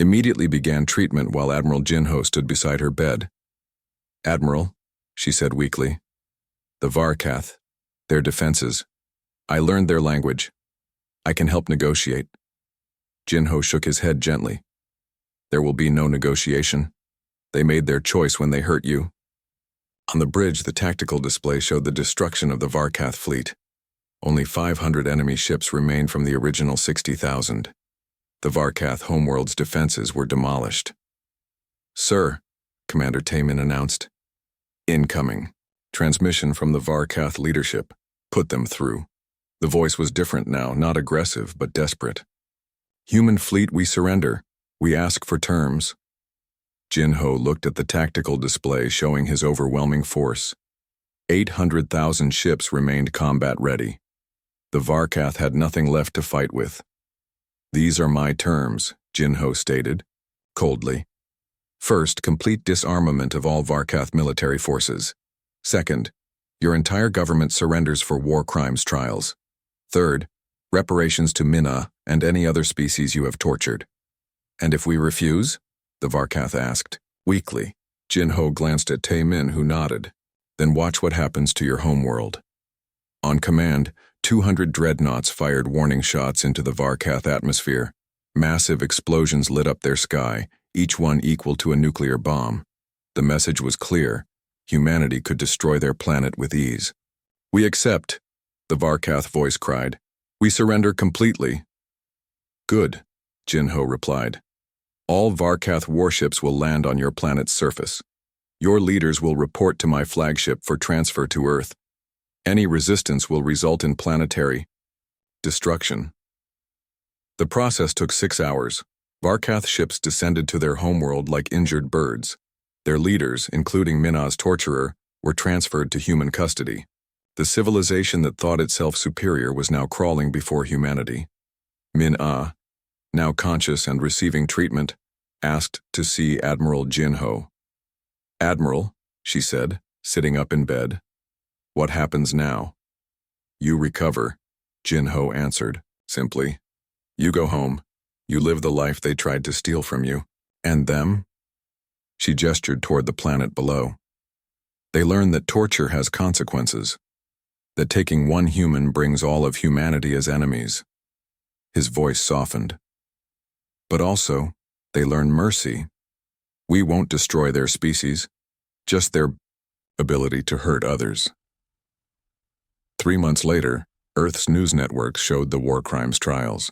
immediately began treatment while Admiral Jinho stood beside her bed. "Admiral," she said weakly, "the Varkath, their defenses. I learned their language. I can help negotiate." Jinho shook his head gently. "There will be no negotiation. They made their choice when they hurt you." On the bridge, the tactical display showed the destruction of the Varkath fleet. Only 500 enemy ships remained from the original 60,000. The Varkath homeworld's defenses were demolished. "Sir," Commander Taemin announced. "Incoming. Transmission from the Varkath leadership. Put them through." The voice was different now, not aggressive, but desperate. "Human fleet, we surrender. We ask for terms." Jinho looked at the tactical display showing his overwhelming force. 800,000 ships remained combat-ready. The Varkath had nothing left to fight with. "These are my terms," Jinho stated, coldly. "First, complete disarmament of all Varkath military forces. Second, your entire government surrenders for war crimes trials. Third, reparations to Mina and any other species you have tortured." "And if we refuse?" the Varkath asked. Weakly, Jinho glanced at Taemin, who nodded. "Then watch what happens to your homeworld." On command, 200 Dreadnoughts fired warning shots into the Varkath atmosphere. Massive explosions lit up their sky, each one equal to a nuclear bomb. The message was clear. Humanity could destroy their planet with ease. "We accept," the Varkath voice cried. "We surrender completely." "Good," Jinho replied. "All Varkath warships will land on your planet's surface. Your leaders will report to my flagship for transfer to Earth. Any resistance will result in planetary destruction." The process took 6 hours. Varkath ships descended to their homeworld like injured birds. Their leaders, including Mina's torturer, were transferred to human custody. The civilization that thought itself superior was now crawling before humanity. Mina, now conscious and receiving treatment, asked to see Admiral Jinho. "Admiral," she said, sitting up in bed. "What happens now?" "You recover," Jinho answered, simply. "You go home. You live the life they tried to steal from you. And them?" She gestured toward the planet below. "They learn that torture has consequences, that taking one human brings all of humanity as enemies." His voice softened. "But also, they learn mercy. We won't destroy their species, just their ability to hurt others." 3 months later, Earth's news networks showed the war crimes trials.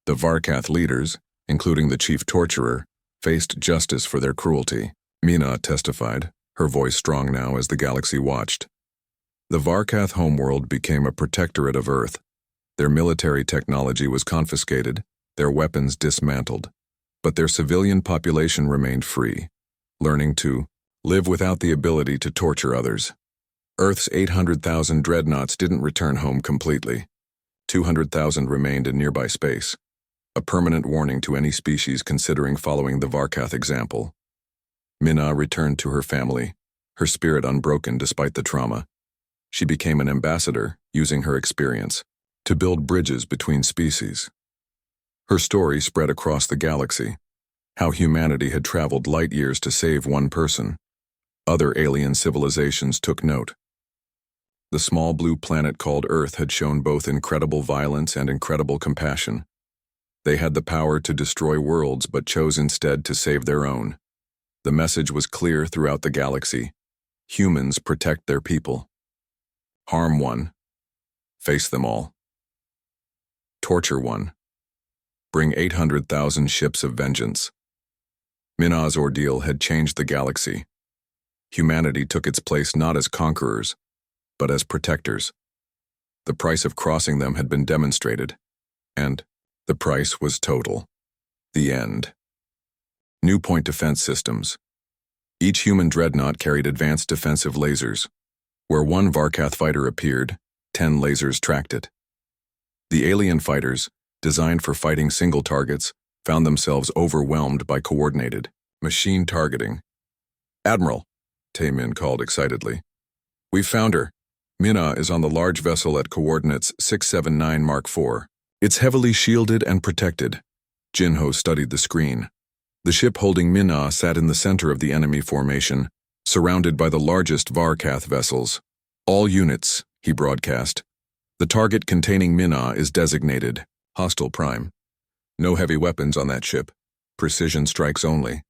The Varkath leaders, including the chief torturer, faced justice for their cruelty. Mina testified, her voice strong now as the galaxy watched. The Varkath homeworld became a protectorate of Earth. Their military technology was confiscated, their weapons dismantled, but their civilian population remained free, learning to live without the ability to torture others. Earth's 800,000 Dreadnoughts didn't return home completely. 200,000 remained in nearby space, a permanent warning to any species considering following the Varkath example. Mina returned to her family, her spirit unbroken despite the trauma. She became an ambassador, using her experience to build bridges between species. Her story spread across the galaxy, how humanity had traveled light years to save one person. Other alien civilizations took note. The small blue planet called Earth had shown both incredible violence and incredible compassion. They had the power to destroy worlds but chose instead to save their own. The message was clear throughout the galaxy. Humans protect their people. Harm one. Face them all. Torture one. Bring 800,000 ships of vengeance. Mina's ordeal had changed the galaxy. Humanity took its place not as conquerors, but as protectors. The price of crossing them had been demonstrated, and the price was total. The end. New point defense systems. Each human dreadnought carried advanced defensive lasers. Where one Varkath fighter appeared, 10 lasers tracked it. The alien fighters, designed for fighting single targets, found themselves overwhelmed by coordinated machine targeting. "Admiral," Taemin called excitedly. "We've found her. Mina is on the large vessel at coordinates 679 Mark IV. It's heavily shielded and protected." Jinho studied the screen. The ship holding Mina sat in the center of the enemy formation, surrounded by the largest Varkath vessels. All units, he broadcast. The target containing Mina is designated Hostile Prime. No heavy weapons on that ship. Precision strikes only.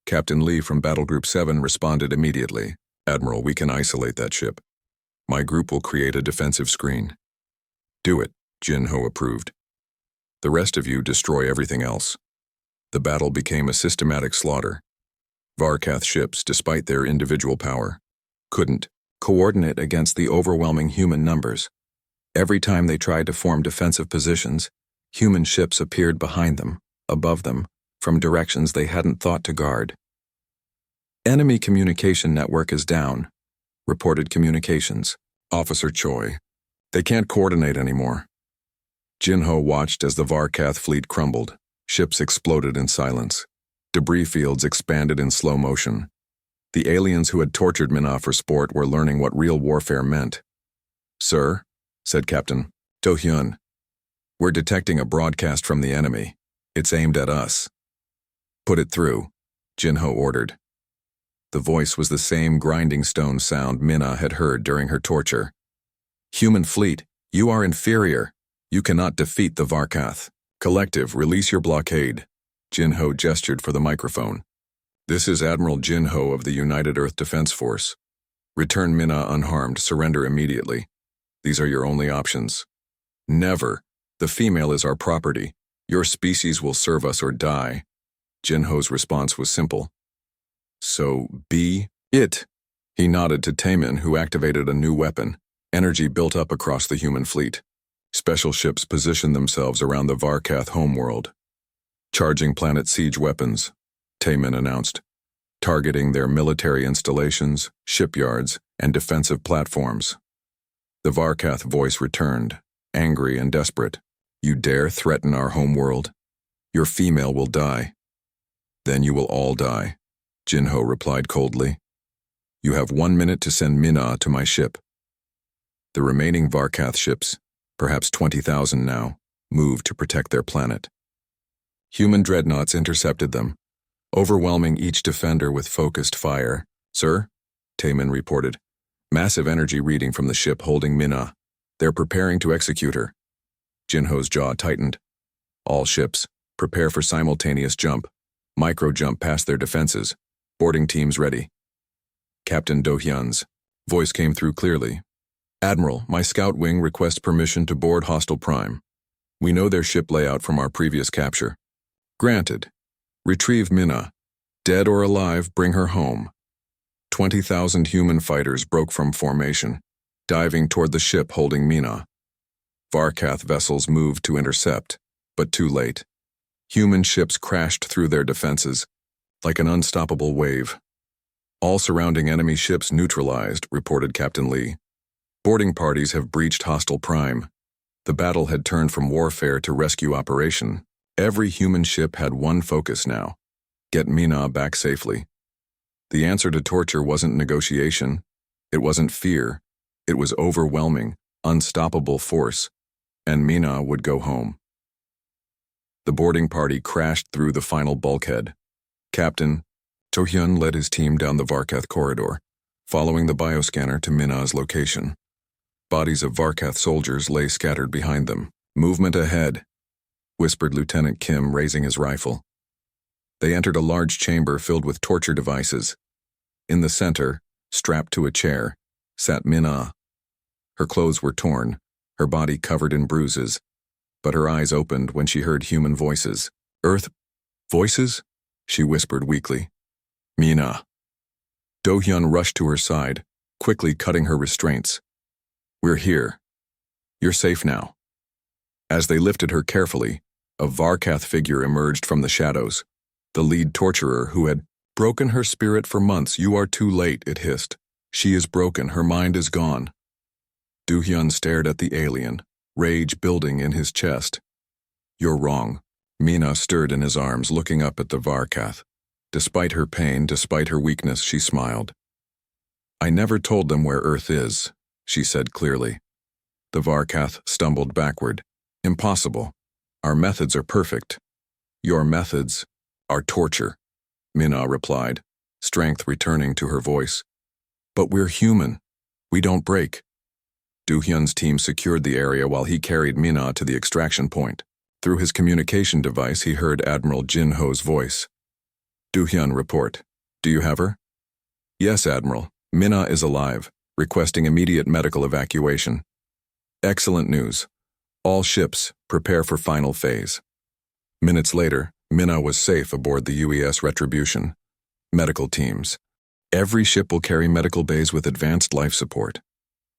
Captain Lee from Battle Group 7 responded immediately. Admiral, we can isolate that ship. My group will create a defensive screen. Do it, Jin-Ho approved. The rest of you destroy everything else. The battle became a systematic slaughter. Varkath ships, despite their individual power, couldn't coordinate against the overwhelming human numbers. Every time they tried to form defensive positions, human ships appeared behind them, above them, from directions they hadn't thought to guard. Enemy communication network is down, reported communications. Officer Choi. They can't coordinate anymore. Jin-Ho watched as the Varkath fleet crumbled. Ships exploded in silence. Debris fields expanded in slow motion. The aliens who had tortured Mina for sport were learning what real warfare meant. Sir, said Captain Do-hyun, we're detecting a broadcast from the enemy. It's aimed at us. Put it through, Jin-Ho ordered. The voice was the same grinding stone sound Mina had heard during her torture. Human fleet, you are inferior. You cannot defeat the Varkath. Collective, release your blockade. Jin-Ho gestured for the microphone. This is Admiral Jin-Ho of the United Earth Defense Force. Return Mina unharmed, surrender immediately. These are your only options. Never. The female is our property. Your species will serve us or die. Jin-Ho's response was simple. So, be it. He nodded to Taemin, who activated a new weapon. Energy built up across the human fleet. Special ships positioned themselves around the Varkath homeworld. Charging planet siege weapons, Taemin announced, targeting their military installations, shipyards, and defensive platforms. The Varkath voice returned, angry and desperate. You dare threaten our homeworld? Your female will die. Then you will all die, Jin-Ho replied coldly. You have 1 minute to send Mina to my ship. The remaining Varkath ships, perhaps 20,000 now, moved to protect their planet. Human dreadnoughts intercepted them, overwhelming each defender with focused fire. Sir, Taemin reported, massive energy reading from the ship holding Mina. They're preparing to execute her. Jin-Ho's jaw tightened. All ships, prepare for simultaneous jump. Micro-jump past their defenses. Boarding teams ready. Captain Do-hyun's voice came through clearly. Admiral, my scout wing requests permission to board Hostile Prime. We know their ship layout from our previous capture. Granted. Retrieve Mina. Dead or alive, bring her home. 20,000 human fighters broke from formation, diving toward the ship holding Mina. Varkath vessels moved to intercept, but too late. Human ships crashed through their defenses, like an unstoppable wave. All surrounding enemy ships neutralized, reported Captain Lee. Boarding parties have breached Hostile Prime. The battle had turned from warfare to rescue operation. Every human ship had one focus now: get Mina back safely. The answer to torture wasn't negotiation. It wasn't fear. It was overwhelming, unstoppable force. And Mina would go home. The boarding party crashed through the final bulkhead. Captain Do-hyun led his team down the Varkath corridor, following the bioscanner to Mina's location. Bodies of Varkath soldiers lay scattered behind them. Movement ahead, whispered Lieutenant Kim, raising his rifle. They entered a large chamber filled with torture devices. In the center, strapped to a chair, sat Mina. Her clothes were torn, her body covered in bruises, but her eyes opened when she heard human voices. Earth voices? She whispered weakly. Mina. Do-hyun rushed to her side, quickly cutting her restraints. We're here. You're safe now. As they lifted her carefully, a Varkath figure emerged from the shadows. The lead torturer who had broken her spirit for months. You are too late, it hissed. She is broken, her mind is gone. Do-hyun stared at the alien, rage building in his chest. You're wrong. Mina stirred in his arms, looking up at the Varkath. Despite her pain, despite her weakness, she smiled. I never told them where Earth is, she said clearly. The Varkath stumbled backward. Impossible. Our methods are perfect. Your methods Our torture, Minna replied, strength returning to her voice. But we're human. We don't break. Do-hyun's team secured the area while he carried Minna to the extraction point. Through his communication device, he heard Admiral Jin-ho's voice. Do-hyun, report. Do you have her? Yes, Admiral. Minna is alive, requesting immediate medical evacuation. Excellent news. All ships, prepare for final phase. Minutes later, Minna was safe aboard the UES Retribution. Medical teams. Every ship will carry medical bays with advanced life support.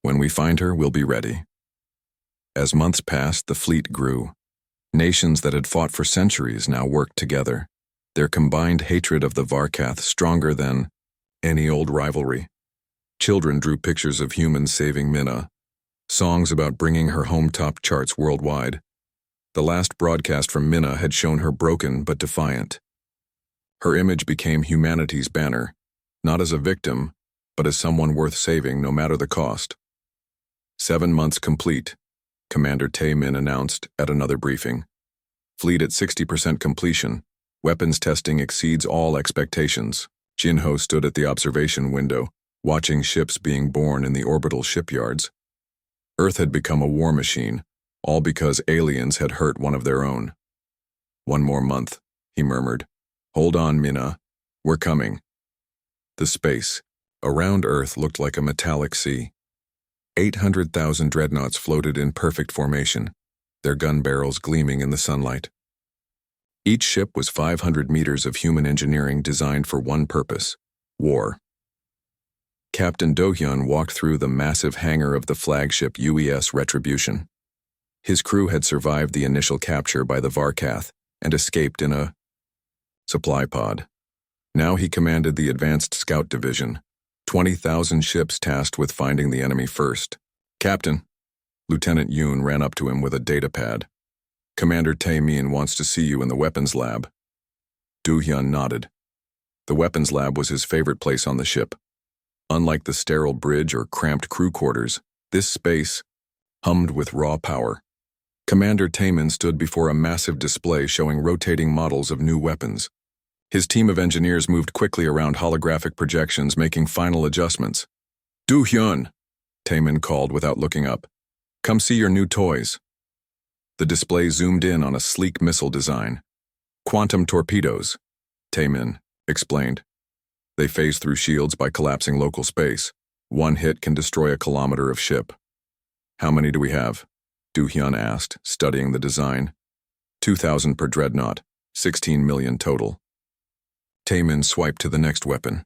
When we find her, we'll be ready. As months passed, the fleet grew. Nations that had fought for centuries now worked together, their combined hatred of the Varkath stronger than any old rivalry. Children drew pictures of humans saving Minna, songs about bringing her home top charts worldwide. The last broadcast from Minna had shown her broken but defiant. Her image became humanity's banner, not as a victim, but as someone worth saving no matter the cost. 7 months complete, Commander Tae-min announced at another briefing. Fleet at 60% completion. Weapons testing exceeds all expectations. Jin-ho stood at the observation window, watching ships being born in the orbital shipyards. Earth had become a war machine, all because aliens had hurt one of their own. 1 more month, he murmured. Hold on, Minna. We're coming. The space around Earth looked like a metallic sea. 800,000 dreadnoughts floated in perfect formation, their gun barrels gleaming in the sunlight. Each ship was 500 meters of human engineering designed for one purpose: war. Captain Do-hyun walked through the massive hangar of the flagship UES Retribution. His crew had survived the initial capture by the Varkath and escaped in a supply pod. Now he commanded the Advanced Scout Division, 20,000 ships tasked with finding the enemy first. Captain, Lieutenant Yoon ran up to him with a data pad. Commander Tae-min wants to see you in the weapons lab. Do-hyun nodded. The weapons lab was his favorite place on the ship. Unlike the sterile bridge or cramped crew quarters, this space hummed with raw power. Commander Tae-min stood before a massive display showing rotating models of new weapons. His team of engineers moved quickly around holographic projections, making final adjustments. Do-hyun, Tae-min called without looking up. Come see your new toys. The display zoomed in on a sleek missile design. Quantum torpedoes, Tae-min explained. They phase through shields by collapsing local space. One hit can destroy a kilometer of ship. How many do we have? Do-hyun asked, studying the design. 2,000 per dreadnought, 16 million total. Tae-min swiped to the next weapon.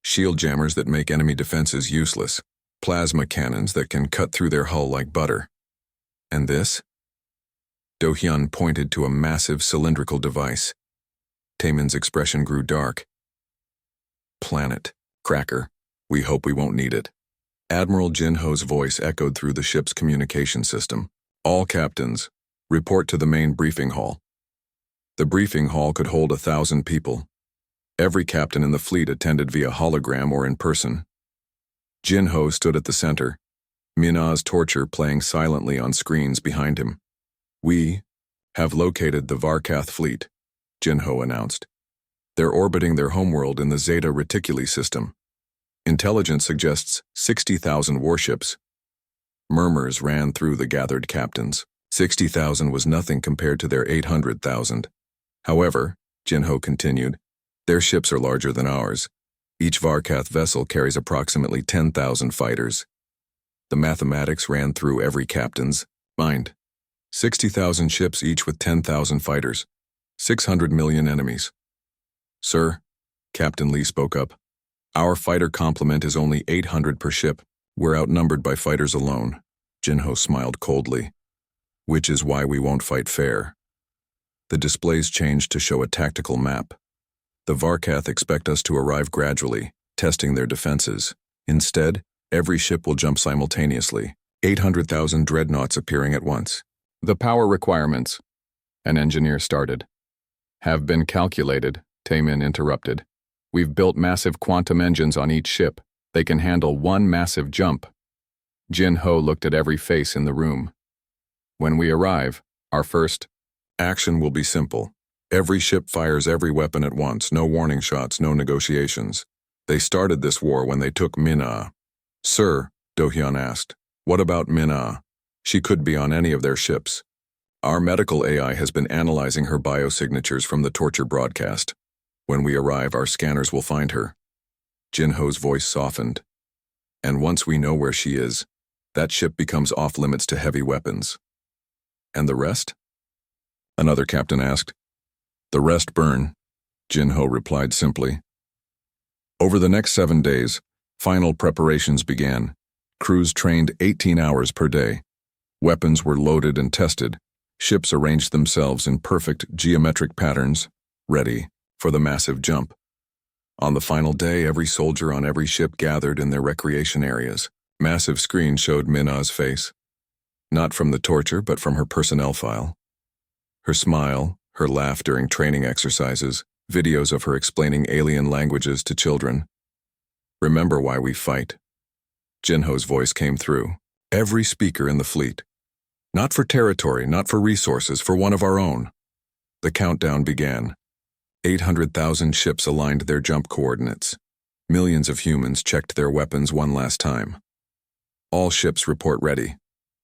Shield jammers that make enemy defenses useless. Plasma cannons that can cut through their hull like butter. And this? Do-hyun pointed to a massive cylindrical device. Tae-min's expression grew dark. Planet. Cracker. We hope we won't need it. Admiral Jin-ho's voice echoed through the ship's communication system. All captains, report to the main briefing hall. The briefing hall could hold 1,000 people. Every captain in the fleet attended via hologram or in person. Jin-ho stood at the center, Minna's torture playing silently on screens behind him. We have located the Varkath fleet, Jin-ho announced. They're orbiting their homeworld in the Zeta Reticuli system. Intelligence suggests 60,000 warships. Murmurs ran through the gathered captains. 60,000 was nothing compared to their 800,000. However, Jin-ho continued, their ships are larger than ours. Each Varkath vessel carries approximately 10,000 fighters. The mathematics ran through every captain's mind. 60,000 ships each with 10,000 fighters. 600 million enemies. Sir, Captain Lee spoke up. Our fighter complement is only 800 per ship. We're outnumbered by fighters alone. Jin-ho smiled coldly. Which is why we won't fight fair. The displays changed to show a tactical map. The Varkath expect us to arrive gradually, testing their defenses. Instead, every ship will jump simultaneously. 800,000 dreadnoughts appearing at once. The power requirements, an engineer started. Have been calculated, Tae-min interrupted. We've built massive quantum engines on each ship. They can handle one massive jump. Jin-ho looked at every face in the room. When we arrive, our first action will be simple. Every ship fires every weapon at once, no warning shots, no negotiations. They started this war when they took Mina. Sir, Do-hyun asked, what about Mina? She could be on any of their ships. Our medical AI has been analyzing her biosignatures from the torture broadcast. When we arrive, our scanners will find her. Jin-ho's voice softened. And once we know where she is, that ship becomes off-limits to heavy weapons. And the rest? Another captain asked. The rest burn, Jin-ho replied simply. Over the next 7 days, final preparations began. Crews trained 18 hours per day. Weapons were loaded and tested. Ships arranged themselves in perfect geometric patterns, ready for the massive jump. On the final day, every soldier on every ship gathered in their recreation areas. Massive screens showed Mina's face. Not from the torture, but from her personnel file. Her smile, her laugh during training exercises, videos of her explaining alien languages to children. Remember why we fight. Jin-ho's voice came through. Every speaker in the fleet. Not for territory, not for resources, for one of our own. The countdown began. 800,000 ships aligned their jump coordinates. Millions of humans checked their weapons one last time. All ships report ready,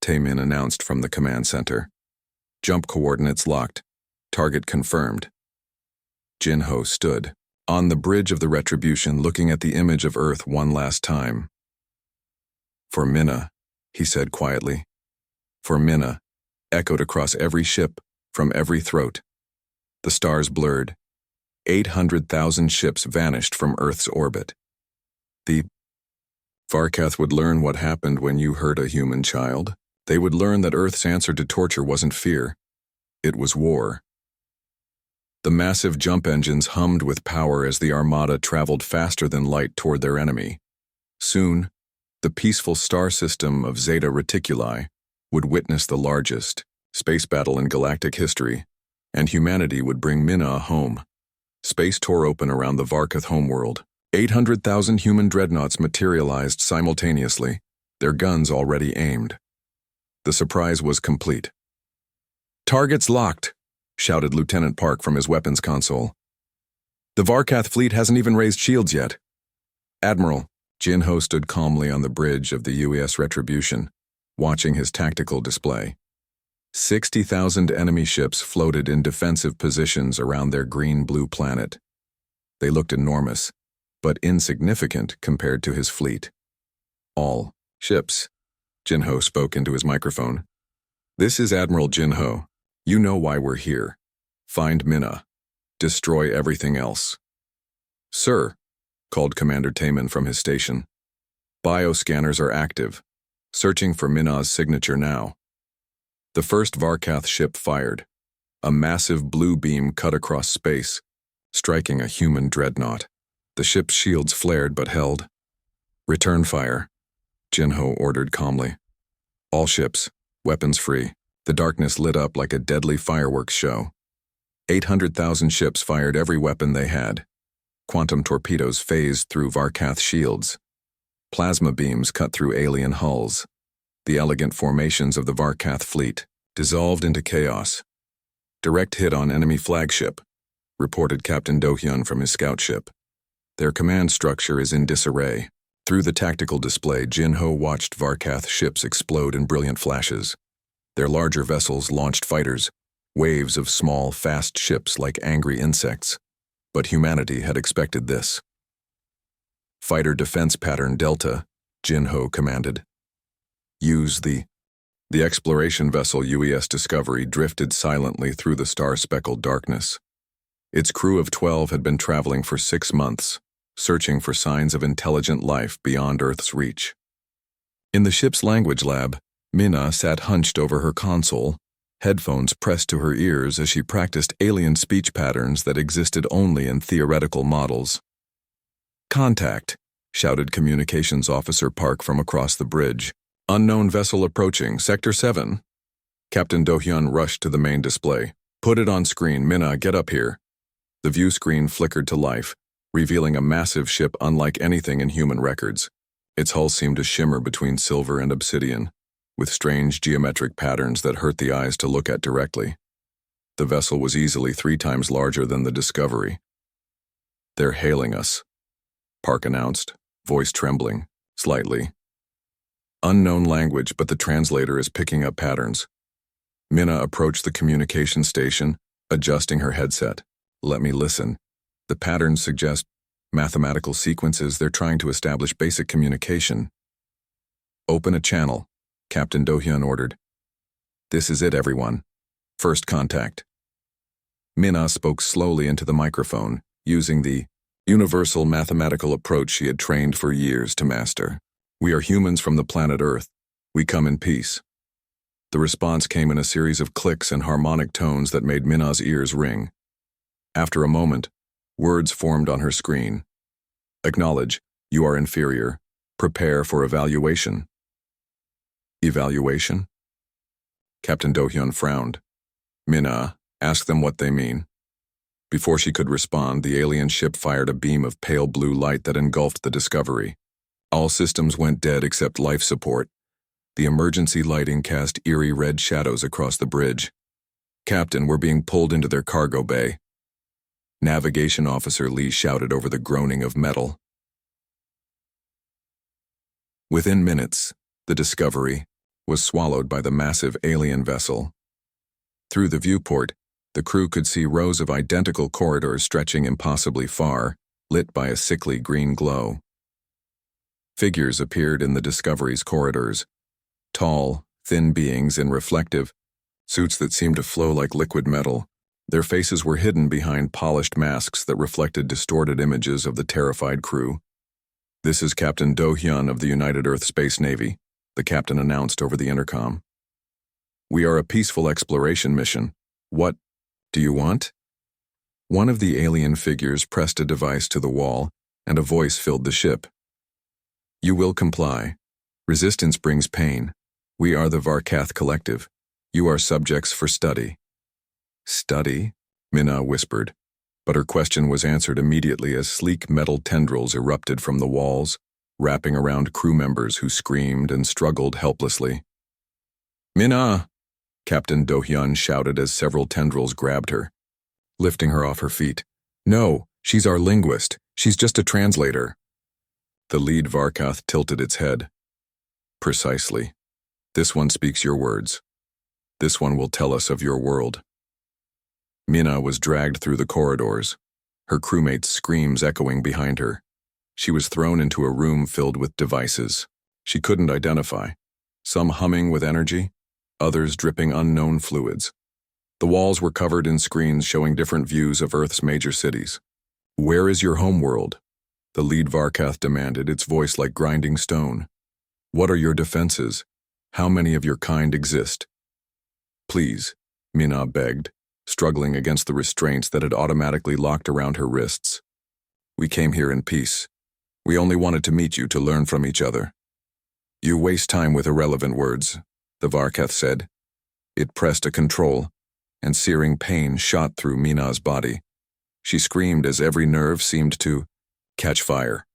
Taemin announced from the command center. Jump coordinates locked. Target confirmed. Jin-ho stood on the bridge of the Retribution, looking at the image of Earth one last time. For Mina, he said quietly. For Mina, echoed across every ship, from every throat. The stars blurred. 800,000 ships vanished from Earth's orbit. The Varkath would learn what happened when you hurt a human child. They would learn that Earth's answer to torture wasn't fear. It was war. The massive jump engines hummed with power as the armada traveled faster than light toward their enemy. Soon, the peaceful star system of Zeta Reticuli would witness the largest space battle in galactic history, and humanity would bring Mina home. Space tore open around the Varkath homeworld. 800,000 human dreadnoughts materialized simultaneously, their guns already aimed. The surprise was complete. Targets locked, shouted Lieutenant Park from his weapons console. The Varkath fleet hasn't even raised shields yet. Admiral, Jin-ho stood calmly on the bridge of the U.S. Retribution, watching his tactical display. 60,000 enemy ships floated in defensive positions around their green-blue planet. They looked enormous, but insignificant compared to his fleet. All ships, Jin-ho spoke into his microphone. This is Admiral Jin-ho. You know why we're here. Find Mina. Destroy everything else. Sir, called Commander Taemin from his station. Bioscanners are active. Searching for Mina's signature now. The first Varkath ship fired. A massive blue beam cut across space, striking a human dreadnought. The ship's shields flared but held. Return fire, Jin-ho ordered calmly. All ships, weapons free. The darkness lit up like a deadly fireworks show. 800,000 ships fired every weapon they had. Quantum torpedoes phased through Varkath shields. Plasma beams cut through alien hulls. The elegant formations of the Varkath fleet dissolved into chaos. Direct hit on enemy flagship, reported Captain Do-hyun from his scout ship. Their command structure is in disarray. Through the tactical display, Jin-ho watched Varkath ships explode in brilliant flashes. Their larger vessels launched fighters, waves of small, fast ships like angry insects. But humanity had expected this. Fighter defense pattern Delta, Jin-ho commanded. Use the exploration vessel UES Discovery drifted silently through the star-speckled darkness. Its crew of 12 had been traveling for 6 months, searching for signs of intelligent life beyond Earth's reach. In the ship's language lab, Mina sat hunched over her console, headphones pressed to her ears as she practiced alien speech patterns that existed only in theoretical models. Contact, shouted Communications Officer Park from across the bridge. Unknown vessel approaching, Sector 7. Captain Do-hyun rushed to the main display. Put it on screen, Mina, get up here. The view screen flickered to life, revealing a massive ship unlike anything in human records. Its hull seemed to shimmer between silver and obsidian, with strange geometric patterns that hurt the eyes to look at directly. The vessel was easily 3 times larger than the Discovery. "They're hailing us," Park announced, voice trembling, slightly. Unknown language, but the translator is picking up patterns. Minna approached the communication station, adjusting her headset. "Let me listen." The patterns suggest mathematical sequences. They're trying to establish basic communication. "Open a channel," Captain Do-hyun ordered. "This is it, everyone. First contact." Minna spoke slowly into the microphone, using the universal mathematical approach she had trained for years to master. "We are humans from the planet Earth. We come in peace." The response came in a series of clicks and harmonic tones that made Minna's ears ring. After a moment, words formed on her screen. "Acknowledge, you are inferior. Prepare for evaluation." "Evaluation?" Captain Do-hyun frowned. "Minna, ask them what they mean." Before she could respond, the alien ship fired a beam of pale blue light that engulfed the Discovery. All systems went dead except life support. The emergency lighting cast eerie red shadows across the bridge. "Captain, we're being pulled into their cargo bay." Navigation Officer Lee shouted over the groaning of metal. Within minutes, the Discovery was swallowed by the massive alien vessel. Through the viewport, the crew could see rows of identical corridors stretching impossibly far, lit by a sickly green glow. Figures appeared in the Discovery's corridors. Tall, thin beings in reflective suits that seemed to flow like liquid metal. Their faces were hidden behind polished masks that reflected distorted images of the terrified crew. "This is Captain Do-hyun of the United Earth Space Navy," the captain announced over the intercom. "We are a peaceful exploration mission. What do you want?" One of the alien figures pressed a device to the wall, and a voice filled the ship. "You will comply. Resistance brings pain. We are the Varkath Collective. You are subjects for study." "Study?" Minna whispered, but her question was answered immediately as sleek metal tendrils erupted from the walls, wrapping around crew members who screamed and struggled helplessly. "Minna!" Captain Do-hyun shouted as several tendrils grabbed her, lifting her off her feet. "No, she's our linguist. She's just a translator." The lead Varkath tilted its head. "Precisely. This one speaks your words. This one will tell us of your world." Minna was dragged through the corridors, her crewmates' screams echoing behind her. She was thrown into a room filled with devices she couldn't identify, some humming with energy, others dripping unknown fluids. The walls were covered in screens showing different views of Earth's major cities. "Where is your homeworld?" the lead Varkath demanded, its voice like grinding stone. "What are your defenses? How many of your kind exist?" "Please," Minna begged, struggling against the restraints that had automatically locked around her wrists. "We came here in peace. We only wanted to meet you to learn from each other." "You waste time with irrelevant words," the Varkath said. It pressed a control, and searing pain shot through Minna's body. She screamed as every nerve seemed to catch fire.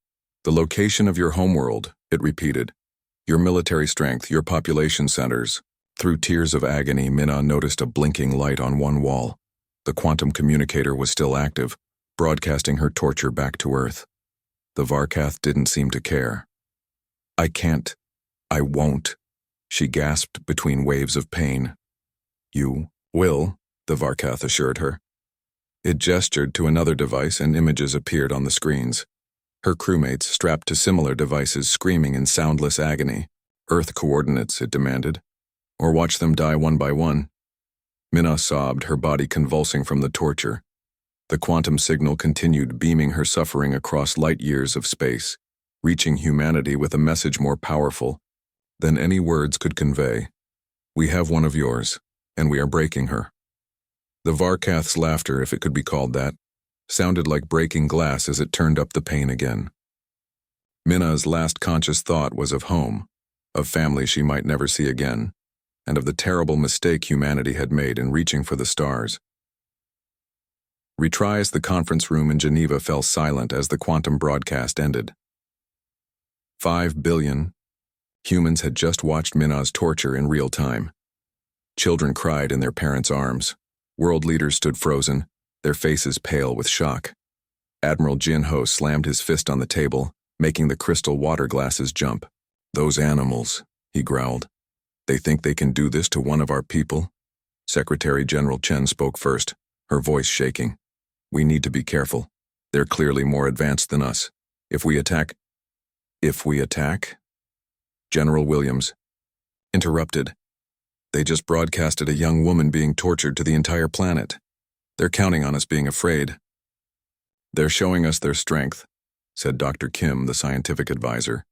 "The location of your homeworld," it repeated. "Your military strength, your population centers." Through tears of agony, Minna noticed a blinking light on one wall. The quantum communicator was still active, broadcasting her torture back to Earth. The Varkath didn't seem to care. "I can't. I won't," she gasped between waves of pain. "You will," the Varkath assured her. It gestured to another device and images appeared on the screens. Her crewmates strapped to similar devices screaming in soundless agony. "Earth coordinates," it demanded. "Or watch them die one by one." Minna sobbed, her body convulsing from the torture. The quantum signal continued beaming her suffering across light years of space, reaching humanity with a message more powerful than any words could convey. "We have one of yours, and we are breaking her." The Varkath's laughter, if it could be called that, sounded like breaking glass as it turned up the pain again. Minna's last conscious thought was of home, of family she might never see again, and of the terrible mistake humanity had made in reaching for the stars. Retries, the conference room in Geneva fell silent as the quantum broadcast ended. 5 billion humans had just watched Minna's torture in real time. Children cried in their parents' arms. World leaders stood frozen, their faces pale with shock. Admiral Jin-Ho slammed his fist on the table, making the crystal water glasses jump. "Those animals," he growled. "They think they can do this to one of our people?" Secretary General Chen spoke first, her voice shaking. "We need to be careful. They're clearly more advanced than us. If we attack..." General Williams interrupted. "They just broadcasted a young woman being tortured to the entire planet. They're counting on us being afraid." "They're showing us their strength," said Dr. Kim, the scientific advisor.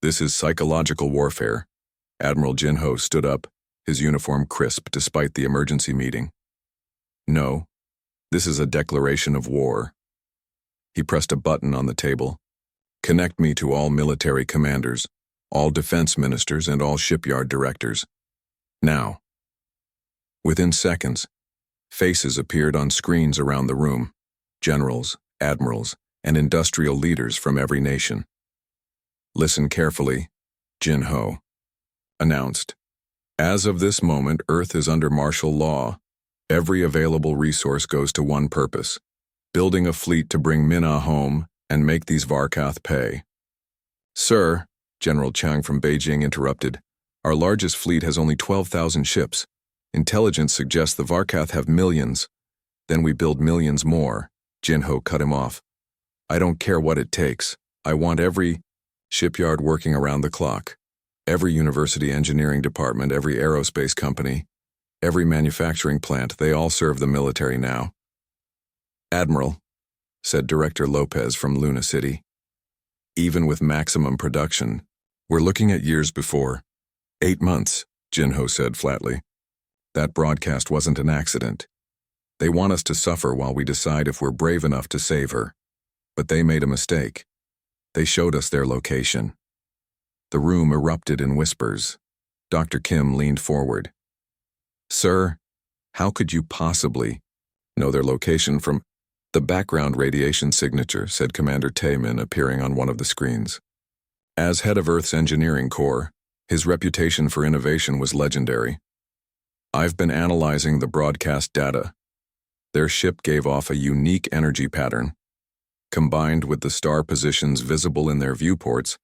"This is psychological warfare." Admiral Jin-Ho stood up, his uniform crisp despite the emergency meeting. "No, this is a declaration of war." He pressed a button on the table. "Connect me to all military commanders, all defense ministers, and all shipyard directors. Now." Within seconds, faces appeared on screens around the room. Generals, admirals, and industrial leaders from every nation. "Listen carefully," Jin-Ho announced. "As of this moment, Earth is under martial law. Every available resource goes to one purpose: building a fleet to bring Minna home and make these Varkath pay." "Sir," General Chang from Beijing interrupted, "our largest fleet has only 12,000 ships. Intelligence suggests the Varkath have millions. Then we build millions more." Jin-Ho cut him off. "I don't care what it takes. I want every shipyard working around the clock. Every university engineering department, every aerospace company, every manufacturing plant, they all serve the military now." "Admiral," said Director Lopez from Luna City, "even with maximum production, we're looking at years before." 8 months, Jin-Ho said flatly. "That broadcast wasn't an accident. They want us to suffer while we decide if we're brave enough to save her. But they made a mistake. They showed us their location." The room erupted in whispers. Dr. Kim leaned forward. "Sir, how could you possibly know their location from the background radiation signature?" said Commander Taemin, appearing on one of the screens. As head of Earth's engineering corps, his reputation for innovation was legendary. "I've been analyzing the broadcast data. Their ship gave off a unique energy pattern. Combined with the star positions visible in their viewports,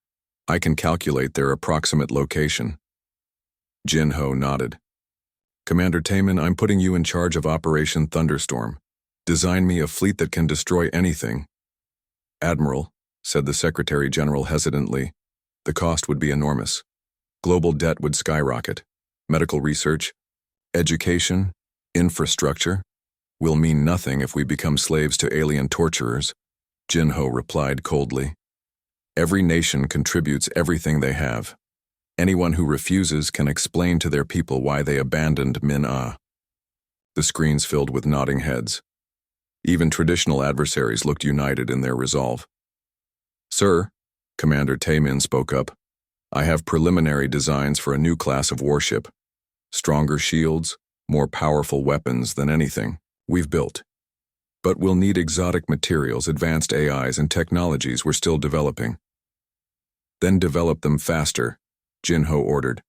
I can calculate their approximate location." Jin-Ho nodded. "Commander Taemin, I'm putting you in charge of Operation Thunderstorm. Design me a fleet that can destroy anything." "Admiral," said the Secretary General hesitantly, "the cost would be enormous. Global debt would skyrocket. Medical research, education, infrastructure will mean nothing if we become slaves to alien torturers." Jin-Ho replied coldly. "Every nation contributes everything they have. Anyone who refuses can explain to their people why they abandoned Min-Ah." The screens filled with nodding heads. Even traditional adversaries looked united in their resolve. "Sir," Commander Taemin spoke up, "I have preliminary designs for a new class of warship. Stronger shields, more powerful weapons than anything we've built. But we'll need exotic materials, advanced AIs, and technologies we're still developing." "Then develop them faster," Jin-Ho ordered.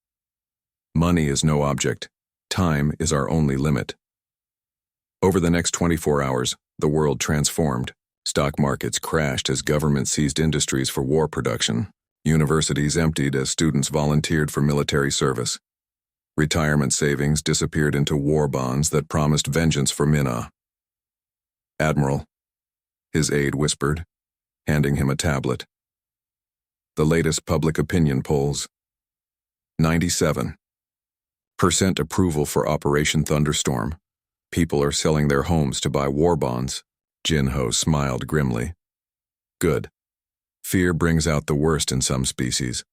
"Money is no object. Time is our only limit." Over the next 24 hours, the world transformed. Stock markets crashed as government seized industries for war production. Universities emptied as students volunteered for military service. Retirement savings disappeared into war bonds that promised vengeance for Minna. "Admiral," his aide whispered, handing him a tablet. "The latest public opinion polls. 97% approval for Operation Thunderstorm. People are selling their homes to buy war bonds." Jin-Ho smiled grimly. "Good. Fear brings out the worst in some species.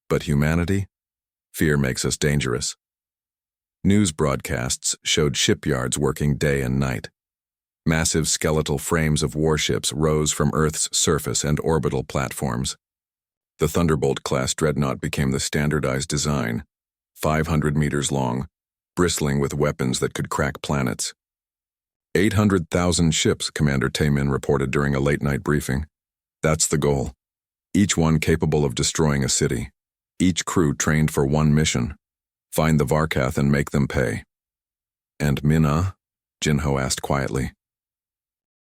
But humanity? Fear makes us dangerous." News broadcasts showed shipyards working day and night. Massive skeletal frames of warships rose from Earth's surface and orbital platforms. The Thunderbolt-class Dreadnought became the standardized design, 500 meters long, bristling with weapons that could crack planets. 800,000 ships, Commander Taemin reported during a late-night briefing. That's the goal. Each one capable of destroying a city. Each crew trained for one mission: find the Varkath and make them pay. And Minna? Jinho asked quietly.